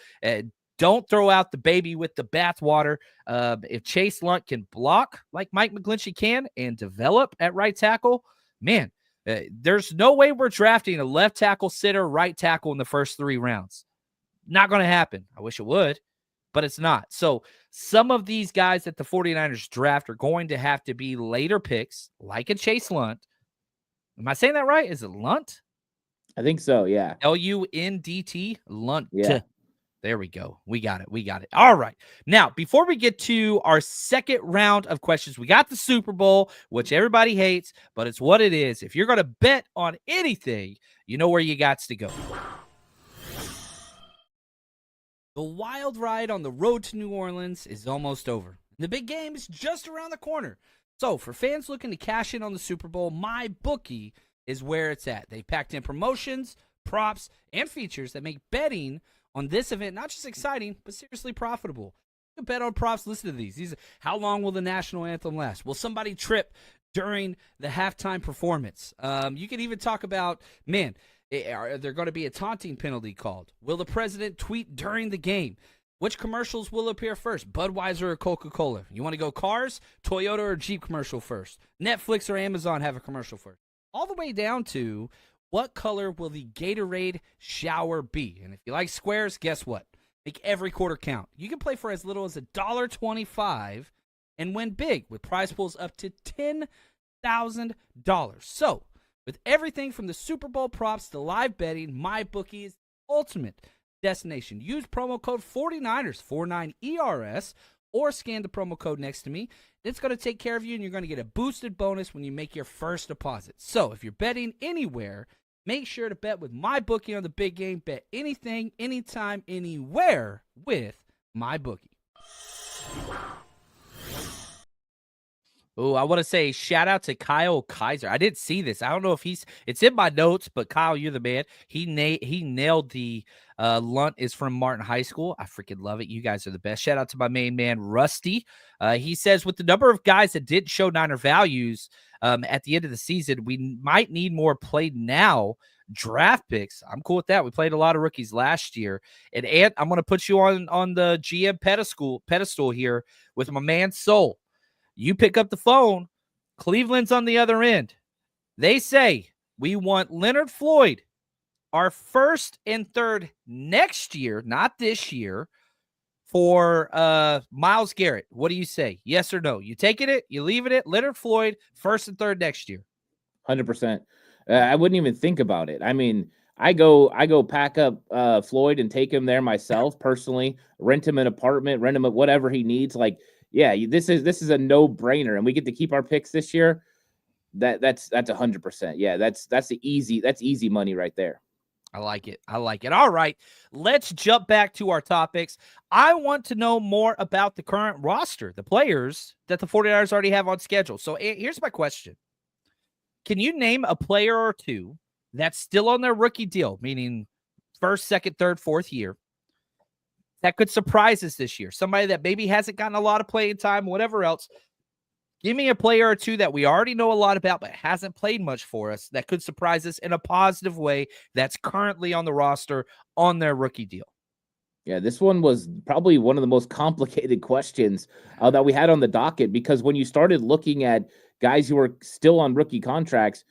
don't throw out the baby with the bathwater. If Chase Lunt can block like Mike McGlinchey can and develop at right tackle, man, there's no way we're drafting a left tackle, sitter, right tackle in the first 3 rounds. Not going to happen. I wish it would, but it's not. So some of these guys that the 49ers draft are going to have to be later picks, like a Chase Lunt. Am I saying that right? Is it Lunt? I think so, yeah. L-U-N-D-T, Lunt. Yeah. There we go. We got it. All right. Now, before we get to our second round of questions, we got the Super Bowl, which everybody hates, but it's what it is. If you're going to bet on anything, you know where you got to go. The wild ride on the road to New Orleans is almost over. The big game is just around the corner. So for fans looking to cash in on the Super Bowl, MyBookie is where it's at. They packed in promotions, props, and features that make betting on this event not just exciting, but seriously profitable. You can bet on props. Listen to these. How long will the national anthem last? Will somebody trip during the halftime performance? You can even talk about, man, are there going to be a taunting penalty called? Will the president tweet during the game? Which commercials will appear first, Budweiser or Coca-Cola? You want to go cars, Toyota or Jeep commercial first? Netflix or Amazon have a commercial first? All the way down to what color will the Gatorade shower be? And if you like squares, guess what? Make every quarter count. You can play for as little as $1.25 and win big with prize pools up to $10,000. So, with everything from the Super Bowl props to live betting, MyBookie is the ultimate destination. Use promo code 49ers, 49ERS, or scan the promo code next to me. It's going to take care of you, and you're going to get a boosted bonus when you make your first deposit. So if you're betting anywhere, make sure to bet with MyBookie on the big game. Bet anything, anytime, anywhere with MyBookie. Oh, I want to say shout out to Kyle Kaiser. I didn't see this. I don't know if it's in my notes, but Kyle, you're the man. He nailed the Lunt is from Martin High School. I freaking love it. You guys are the best. Shout out to my main man, Rusty. He says with the number of guys that didn't show Niner values at the end of the season, we might need more played now draft picks. I'm cool with that. We played a lot of rookies last year. And Ant, I'm going to put you on the GM pedestal here with my man Soul. You pick up the phone. Cleveland's on the other end. They say we want Leonard Floyd, our first and third next year, not this year, for Myles Garrett. What do you say? Yes or no? You taking it? You leaving it? Leonard Floyd, first and third next year. 100%. I wouldn't even think about it. I mean, I go pack up Floyd and take him there myself personally, rent him an apartment, rent him whatever he needs. Like, yeah, this is a no-brainer, and we get to keep our picks this year. That's 100%. Yeah, that's easy money right there. I like it. All right, let's jump back to our topics. I want to know more about the current roster, the players that the 49ers already have on schedule. So here's my question. Can you name a player or two that's still on their rookie deal, meaning first, second, third, fourth year, that could surprise us this year? Somebody that maybe hasn't gotten a lot of playing time, whatever else. Give me a player or two that we already know a lot about but hasn't played much for us that could surprise us in a positive way that's currently on the roster on their rookie deal. Yeah, this one was probably one of the most complicated questions that we had on the docket, because when you started looking at guys who are still on rookie contracts,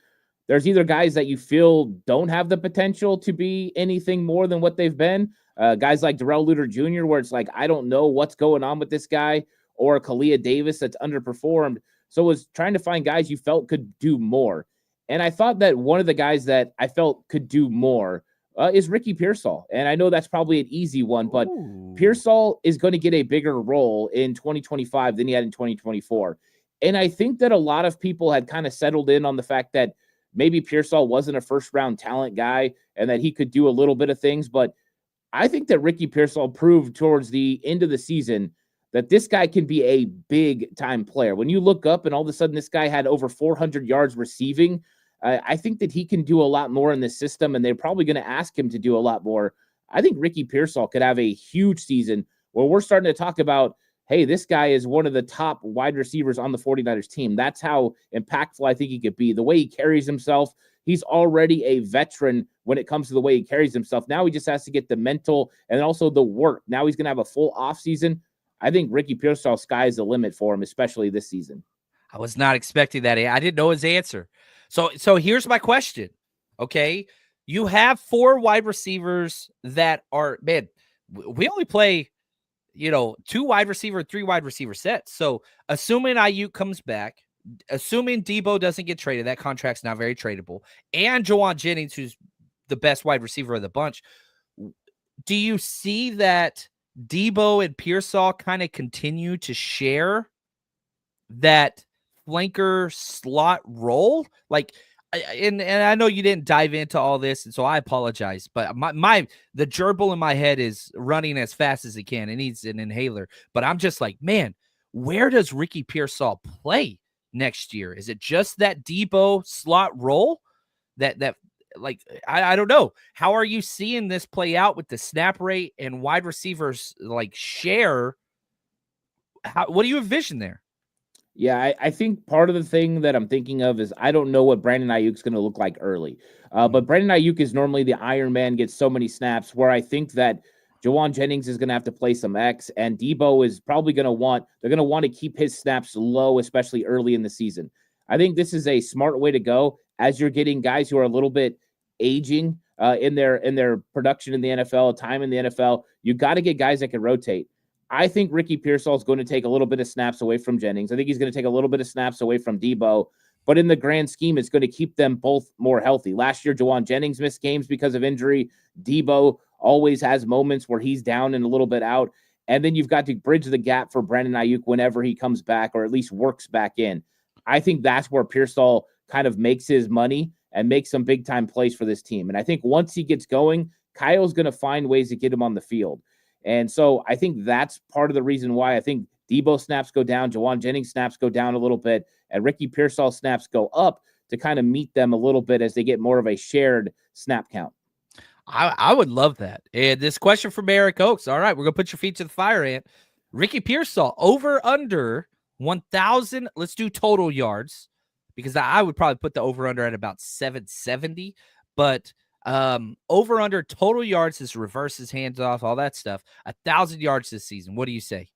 there's either guys that you feel don't have the potential to be anything more than what they've been. Guys like Darrell Luter Jr., where it's like, I don't know what's going on with this guy, or Kalia Davis that's underperformed. So it was trying to find guys you felt could do more. And I thought that one of the guys that I felt could do more is Ricky Pearsall. And I know that's probably an easy one, but Pearsall is going to get a bigger role in 2025 than he had in 2024. And I think that a lot of people had kind of settled in on the fact that maybe Pearsall wasn't a first-round talent guy and that he could do a little bit of things. But I think that Ricky Pearsall proved towards the end of the season that this guy can be a big-time player. When you look up and all of a sudden this guy had over 400 yards receiving, I think that he can do a lot more in this system, and they're probably going to ask him to do a lot more. I think Ricky Pearsall could have a huge season where we're starting to talk about, hey, this guy is one of the top wide receivers on the 49ers team. That's how impactful I think he could be. The way he carries himself, he's already a veteran when it comes to the way he carries himself. Now he just has to get the mental and also the work. Now he's going to have a full offseason. I think Ricky Pearsall, sky is the limit for him, especially this season. I was not expecting that. I didn't know his answer. So here's my question. Okay. You have 4 wide receivers that are, man, we only play, 2 wide receiver, 3 wide receiver sets. So assuming Ayuk comes back, assuming Debo doesn't get traded, that contract's not very tradable, and Juwan Jennings, who's the best wide receiver of the bunch, do you see that Debo and Pearsall kind of continue to share that flanker slot role? Like, and I know you didn't dive into all this, and so I apologize, but the gerbil in my head is running as fast as it can. It needs an inhaler, but I'm just like, man, where does Ricky Pearsall play next year? Is it just that Debo slot role that like, I don't know. How are you seeing this play out with the snap rate and wide receivers like share? What do you envision there? Yeah, I think part of the thing that I'm thinking of is I don't know what Brandon Ayuk's going to look like early. But Brandon Ayuk is normally the Iron Man, gets so many snaps, where I think that Juwan Jennings is going to have to play some X, and Debo is probably going to want to keep his snaps low, especially early in the season. I think this is a smart way to go as you're getting guys who are a little bit aging in their production in the NFL, time in the NFL. You got to get guys that can rotate. I think Ricky Pearsall is going to take a little bit of snaps away from Jennings. I think he's going to take a little bit of snaps away from Debo. But in the grand scheme, it's going to keep them both more healthy. Last year, Juwan Jennings missed games because of injury. Debo always has moments where he's down and a little bit out. And then you've got to bridge the gap for Brandon Ayuk whenever he comes back, or at least works back in. I think that's where Pearsall kind of makes his money and makes some big-time plays for this team. And I think once he gets going, Kyle's going to find ways to get him on the field. And so I think that's part of the reason why I think Debo snaps go down, Juwan Jennings snaps go down a little bit, and Ricky Pearsall snaps go up to kind of meet them a little bit as they get more of a shared snap count. I would love that. And this question from Eric Oakes. All right, we're going to put your feet to the fire, Ant. Ricky Pearsall, over under 1,000. Let's do total yards, because I would probably put the over under at about 770. But over under total yards, his reverses, hands off, all that stuff, 1,000 yards this season. What do you say?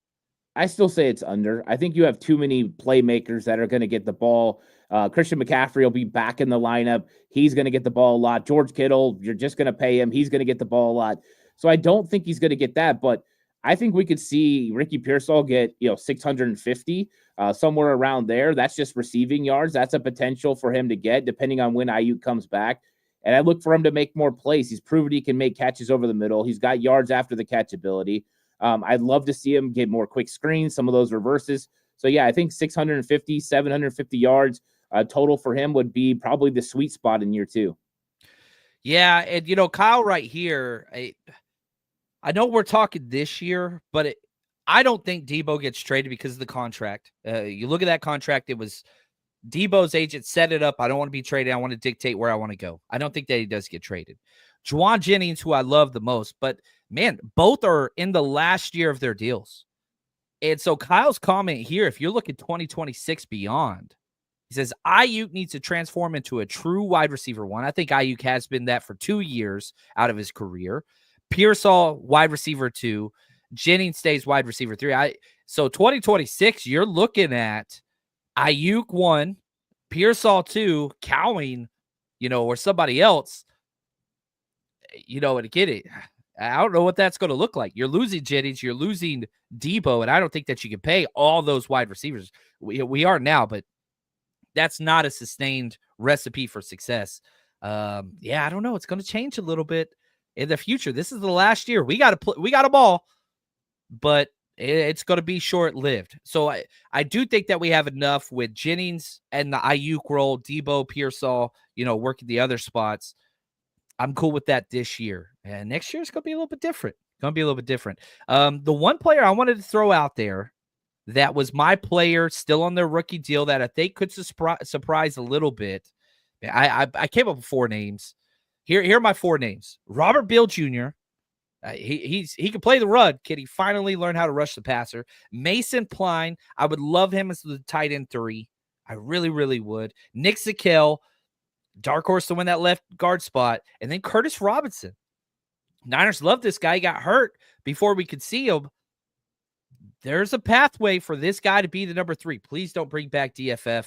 I still say it's under. I think you have too many playmakers that are going to get the ball. Christian McCaffrey will be back in the lineup. He's going to get the ball a lot. George Kittle, you're just going to pay him. He's going to get the ball a lot. So I don't think he's going to get that, but I think we could see Ricky Pearsall get, 650, somewhere around there. That's just receiving yards. That's a potential for him to get, depending on when Ayuk comes back. And I look for him to make more plays. He's proven he can make catches over the middle. He's got yards after the catch ability. I'd love to see him get more quick screens, some of those reverses. So, yeah, I think 650, 750 yards total for him would be probably the sweet spot in year 2. Yeah, and, Kyle right here, I know we're talking this year, but I don't think Debo gets traded because of the contract. You look at that contract, it was Debo's agent set it up. I don't want to be traded. I want to dictate where I want to go. I don't think that he does get traded. Juwan Jennings, who I love the most, but man, both are in the last year of their deals. And so Kyle's comment here, if you're looking 2026 beyond, he says Ayuk needs to transform into a true wide receiver 1. I think Ayuk has been that for 2 years out of his career. Pearsall, wide receiver 2. Jennings stays wide receiver 3. So 2026, you're looking at Ayuk 1, Pearsall 2, Cowing, or somebody else, and again, I don't know what that's going to look like. You're losing Jennings, you're losing Debo, and I don't think that you can pay all those wide receivers. We are now, but That's not a sustained recipe for success. Yeah, I don't know. It's going to change a little bit in the future. This is the last year. We got a ball, but it's going to be short-lived. So I do think that we have enough with Jennings and the Ayuk role, Debo, Pearsall, working the other spots. I'm cool with that this year. And next year is going to be a little bit different. The one player I wanted to throw out there that was my player still on their rookie deal that I think could surprise a little bit. I came up with 4 names. Here are my 4 names. Robert Beal Jr., he can play the run. Kid, he finally learned how to rush the passer. Mason Pline, I would love him as the tight end 3. I really, really would. Nick Zakelj, dark horse to win that left guard spot. And then Curtis Robinson. Niners love this guy. He got hurt before we could see him. There's a pathway for this guy to be the number 3. Please don't bring back DFF.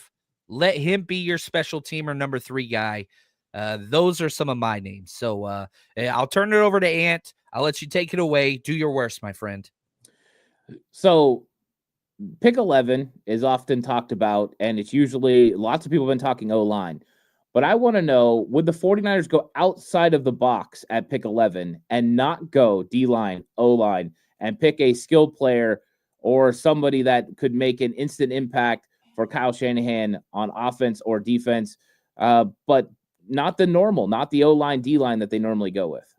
Let him be your special teamer number 3 guy. Those are some of my names. So I'll turn it over to Ant. I'll let you take it away. Do your worst, my friend. So pick 11 is often talked about, and it's usually lots of people have been talking O-line. But I want to know, would the 49ers go outside of the box at pick 11 and not go D-line, O-line, and pick a skilled player or somebody that could make an instant impact for Kyle Shanahan on offense or defense, but not the normal, not the O-line, D-line that they normally go with?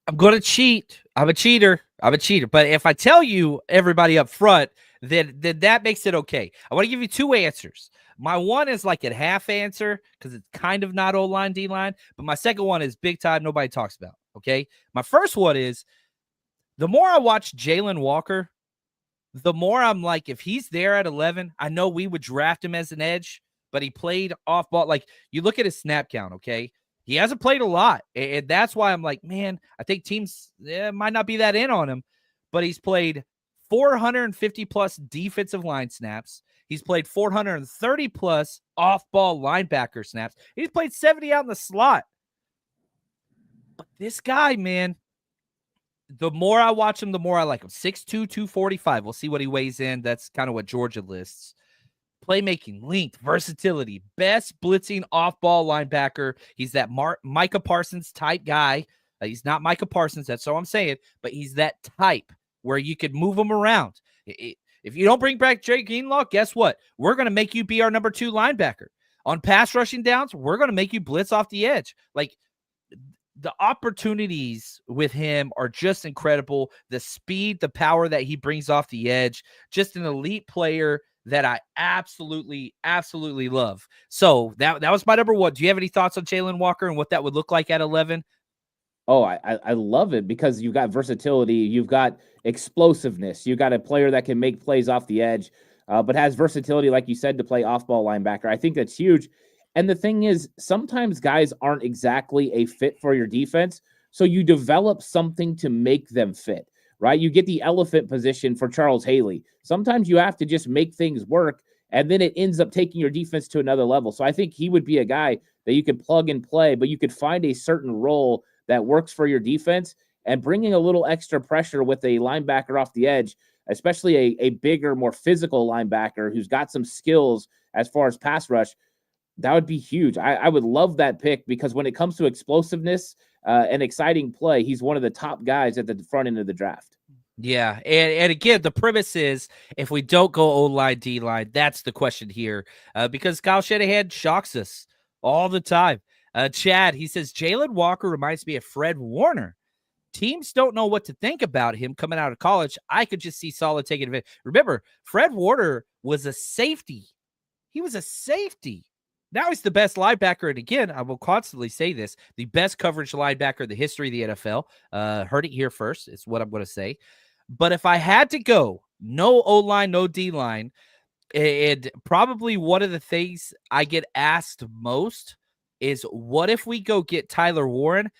I'm going to cheat. I'm a cheater. But if I tell you everybody up front, then that makes it okay. I want to give you 2 answers. My one is like a half answer because it's kind of not O-line, D-line. But my second one is big time, nobody talks about. Okay. My first one is the more I watch Jalen Walker, the more I'm like, if he's there at 11, I know we would draft him as an edge, but he played off ball. Like you look at his snap count. Okay. He hasn't played a lot. And that's why I'm like, man, I think teams might not be that in on him, but he's played 450 plus defensive line snaps. He's played 430 plus off-ball linebacker snaps. He's played 70 out in the slot. But this guy, man, the more I watch him, the more I like him. 6'2", 245. We'll see what he weighs in. That's kind of what Georgia lists. Playmaking, length, versatility, best blitzing off-ball linebacker. He's that Micah Parsons type guy. He's not Micah Parsons, that's all I'm saying, but he's that type where you could move him around. If you don't bring back Jake Greenlaw, guess what? We're going to make you be our number 2 linebacker. On pass rushing downs, we're going to make you blitz off the edge. Like, the opportunities with him are just incredible. The speed, the power that he brings off the edge, just an elite player that I absolutely, absolutely love. So that was my number 1. Do you have any thoughts on Jalen Walker and what that would look like at 11? Oh, I love it because you've got versatility. You've got explosiveness. You've got a player that can make plays off the edge, but has versatility, like you said, to play off-ball linebacker. I think that's huge. And the thing is, sometimes guys aren't exactly a fit for your defense, so you develop something to make them fit, right? You get the elephant position for Charles Haley. Sometimes you have to just make things work, and then it ends up taking your defense to another level. So I think he would be a guy that you could plug and play, but you could find a certain role that works for your defense, and bringing a little extra pressure with a linebacker off the edge, especially a bigger, more physical linebacker who's got some skills as far as pass rush, that would be huge. I would love that pick because when it comes to explosiveness and exciting play, he's one of the top guys at the front end of the draft. Yeah, and again, the premise is if we don't go O-line, D-line, that's the question here because Kyle Shanahan shocks us all the time. Chad, he says, Jalen Walker reminds me of Fred Warner. Teams don't know what to think about him coming out of college. I could just see Saleh taking advantage. Remember, Fred Warner was a safety. He was a safety. Now he's the best linebacker. And again, I will constantly say this, the best coverage linebacker in the history of the NFL. Heard it here first is what I'm going to say. But if I had to go, no O-line, no D-line, and probably one of the things I get asked most is what if we go get Tyler Warren?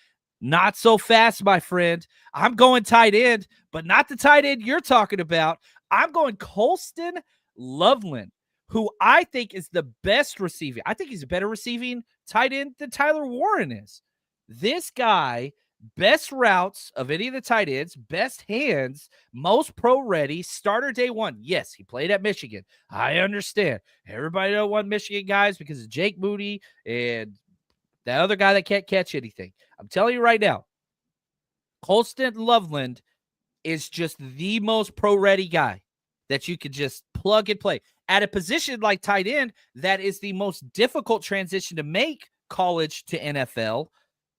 Not so fast, my friend. I'm going tight end, but not the tight end you're talking about. I'm going Colston Loveland, who I think is the best receiving. I think he's a better receiving tight end than Tyler Warren is. This guy best routes of any of the tight ends, best hands, most pro ready, starter day one. Yes, he played at Michigan. I understand. Everybody don't want Michigan guys because of Jake Moody and that other guy that can't catch anything. I'm telling you right now, Colston Loveland is just the most pro ready guy that you could just plug and play at a position like tight end. That is the most difficult transition to make, college to NFL.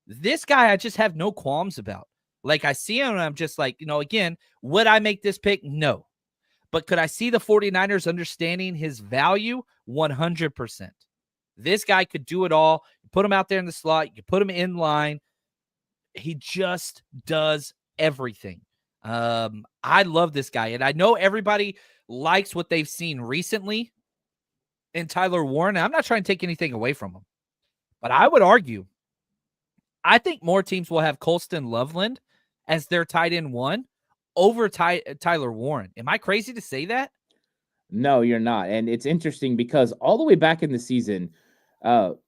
This guy, I just have no qualms about. Like, I see him and I'm just like, again, would I make this pick? No. But could I see the 49ers understanding his value? 100%. This guy could do it all. You put him out there in the slot. You put him in line. He just does everything. I love this guy. And I know everybody likes what they've seen recently in Tyler Warren. I'm not trying to take anything away from him. But I would argue, I think more teams will have Colston Loveland as their tight end one over Tyler Warren. Am I crazy to say that? No, you're not. And it's interesting because all the way back in the season,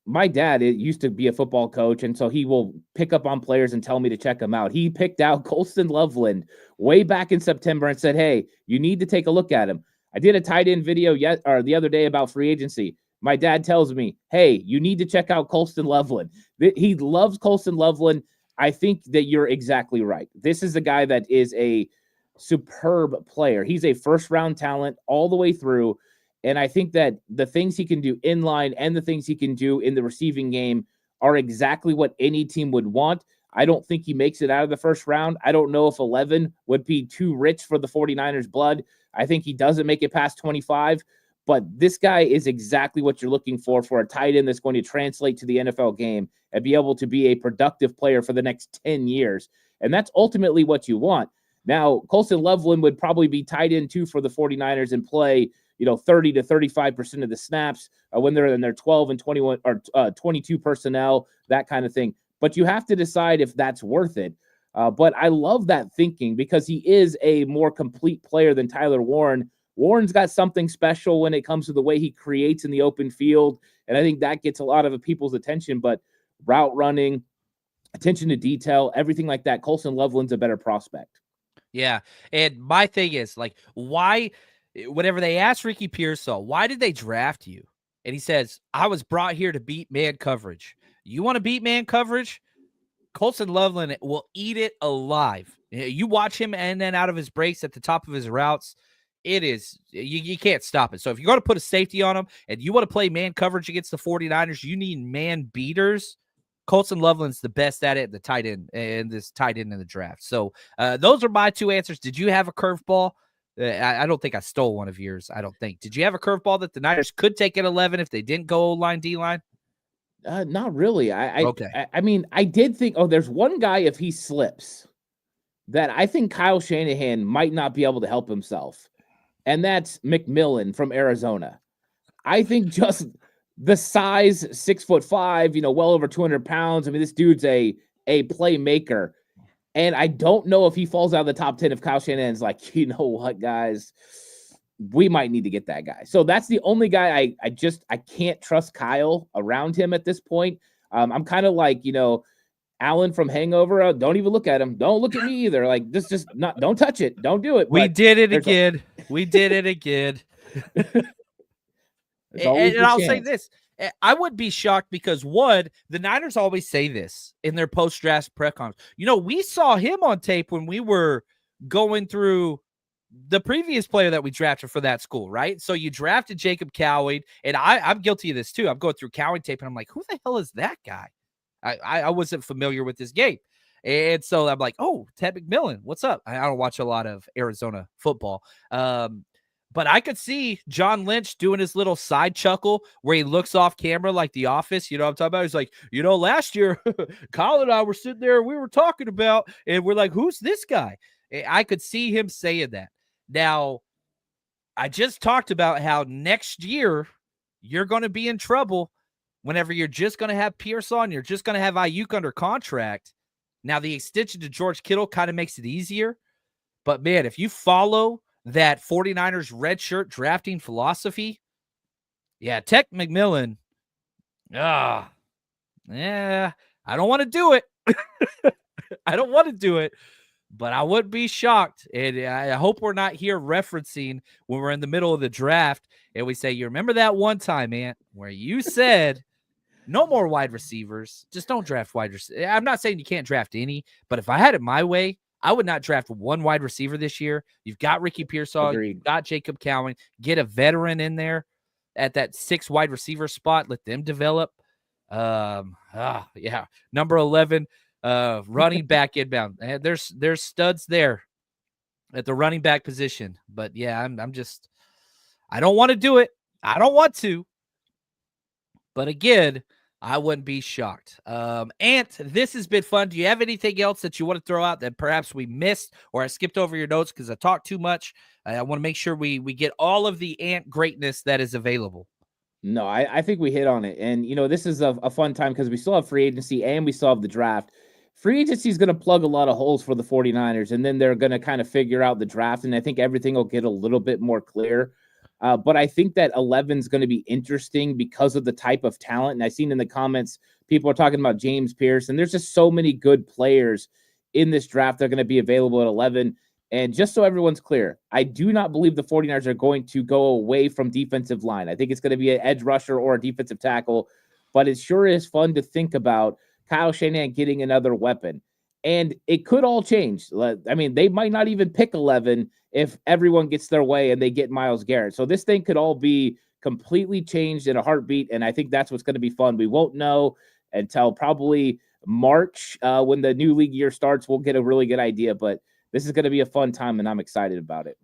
my dad used to be a football coach, and so he will pick up on players and tell me to check them out. He picked out Colston Loveland way back in September and said, "Hey, you need to take a look at him." I did a tight end video the other day about free agency. My dad tells me, "Hey, you need to check out Colston Loveland." He loves Colston Loveland. I think that you're exactly right. This is a guy that is a superb player. He's a first-round talent all the way through. And I think that the things he can do in line and the things he can do in the receiving game are exactly what any team would want. I don't think he makes it out of the first round. I don't know if 11 would be too rich for the 49ers blood. I think he doesn't make it past 25. But this guy is exactly what you're looking for a tight end that's going to translate to the NFL game and be able to be a productive player for the next 10 years. And that's ultimately what you want. Now, Colston Loveland would probably be tight end too for the 49ers and play 30 to 35% of the snaps when they're in their 12 and 21 or 22 personnel, that kind of thing. But you have to decide if that's worth it. But I love that thinking because he is a more complete player than Tyler Warren. Warren's got something special when it comes to the way he creates in the open field. And I think that gets a lot of people's attention. But route running, attention to detail, everything like that, Colston Loveland's a better prospect. Yeah. And my thing is, like, why, whenever they asked Ricky Pearsall, why did they draft you? And he says, I was brought here to beat man coverage. You want to beat man coverage? Colston Loveland will eat it alive. You watch him and then out of his breaks at the top of his routes. It is, you can't stop it. So if you're going to put a safety on him and you want to play man coverage against the 49ers, you need man beaters. Colston Loveland's the best at it, the tight end, and this tight end in the draft. So those are my two answers. Did you have a curveball? I don't think I stole one of yours. I don't think. Did you have a curveball that the Niners could take at 11 if they didn't go O-line, D-line? Not really. Okay. I mean, I did think, there's one guy, if he slips, that I think Kyle Shanahan might not be able to help himself. And that's McMillan from Arizona. I think just the size, 6'5", well over 200 pounds. I mean, this dude's a playmaker. And I don't know if he falls out of the top 10 if Kyle Shanahan's like, you know what, guys, we might need to get that guy. So that's the only guy I can't trust Kyle around him at this point. I'm kind of like, Alan from Hangover. Don't even look at him. Don't look at me either. Like, just not, don't touch it. Don't do it. We did it again. We did it again. And I'll say this. I would be shocked because, one, the Niners always say this in their post-draft press conference. We saw him on tape when we were going through the previous player that we drafted for that school, right? So you drafted Jacob Cowing, and I'm guilty of this too. I'm going through Cowing tape, and I'm like, who the hell is that guy? I wasn't familiar with this game. And so I'm like, oh, Ted McMillan, what's up? I don't watch a lot of Arizona football. But I could see John Lynch doing his little side chuckle where he looks off camera like The Office. You know what I'm talking about? He's like, last year, Kyle and I were sitting there, we were talking about, and we're like, who's this guy? I could see him saying that. Now, I just talked about how next year you're going to be in trouble whenever you're just going to have Pierce on, you're just going to have Ayuk under contract. Now, the extension to George Kittle kind of makes it easier. But, man, if you follow that 49ers red shirt drafting philosophy, yeah, Tech McMillan, I don't want to do it. I don't want to do it, but I would be shocked. And I hope we're not here referencing when we're in the middle of the draft and we say, you remember that one time, Ant, where you said no more wide receivers. Just don't draft wide receivers. I'm not saying you can't draft any, but if I had it my way, I would not draft one wide receiver this year. You've got Ricky Pearsall. Agreed. You've got Jacob Cowan. Get a veteran in there at that 6 wide receiver spot. Let them develop. Yeah. Number 11, running back inbound. There's studs there at the running back position. But yeah, I'm just, I don't want to do it. I don't want to. But again, I wouldn't be shocked. Ant, this has been fun. Do you have anything else that you want to throw out that perhaps we missed or I skipped over your notes because I talked too much? I want to make sure we get all of the Ant greatness that is available. No, I think we hit on it. And, this is a fun time because we still have free agency and we still have the draft. Free agency is going to plug a lot of holes for the 49ers, and then they're going to kind of figure out the draft, and I think everything will get a little bit more clear. But I think that 11 is going to be interesting because of the type of talent. And I've seen in the comments, people are talking about James Pierce, and there's just so many good players in this draft that are going to be available at 11. And just so everyone's clear, I do not believe the 49ers are going to go away from defensive line. I think it's going to be an edge rusher or a defensive tackle, but it sure is fun to think about Kyle Shanahan getting another weapon. And it could all change. I mean, they might not even pick 11 if everyone gets their way and they get Myles Garrett. So this thing could all be completely changed in a heartbeat, and I think that's what's going to be fun. We won't know until probably March when the new league year starts. We'll get a really good idea, but this is going to be a fun time, and I'm excited about it.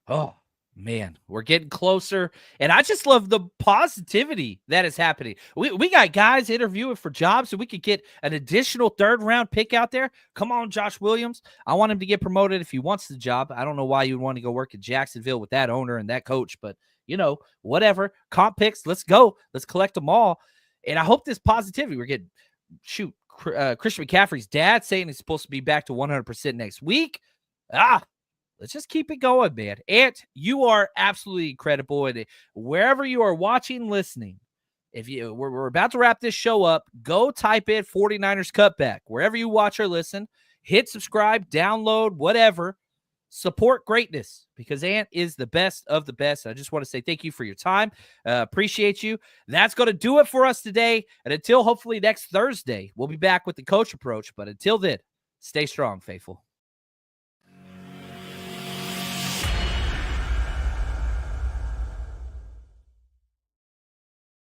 Oh, man, we're getting closer, and I just love the positivity that is happening. We got guys interviewing for jobs, so we could get an additional 3rd-round pick out there. Come on, Josh Williams. I want him to get promoted if he wants the job. I don't know why you'd want to go work in Jacksonville with that owner and that coach, but, whatever. Comp picks, let's go. Let's collect them all, and I hope this positivity, we're getting, Christian McCaffrey's dad saying he's supposed to be back to 100% next week. Let's just keep it going, man. Ant, you are absolutely incredible. And wherever you are watching, listening, we're about to wrap this show up, go type in 49ers Cutback. Wherever you watch or listen, hit subscribe, download, whatever. Support greatness because Ant is the best of the best. I just want to say thank you for your time. Appreciate you. That's going to do it for us today. And until hopefully next Thursday, we'll be back with the coach approach. But until then, stay strong, faithful.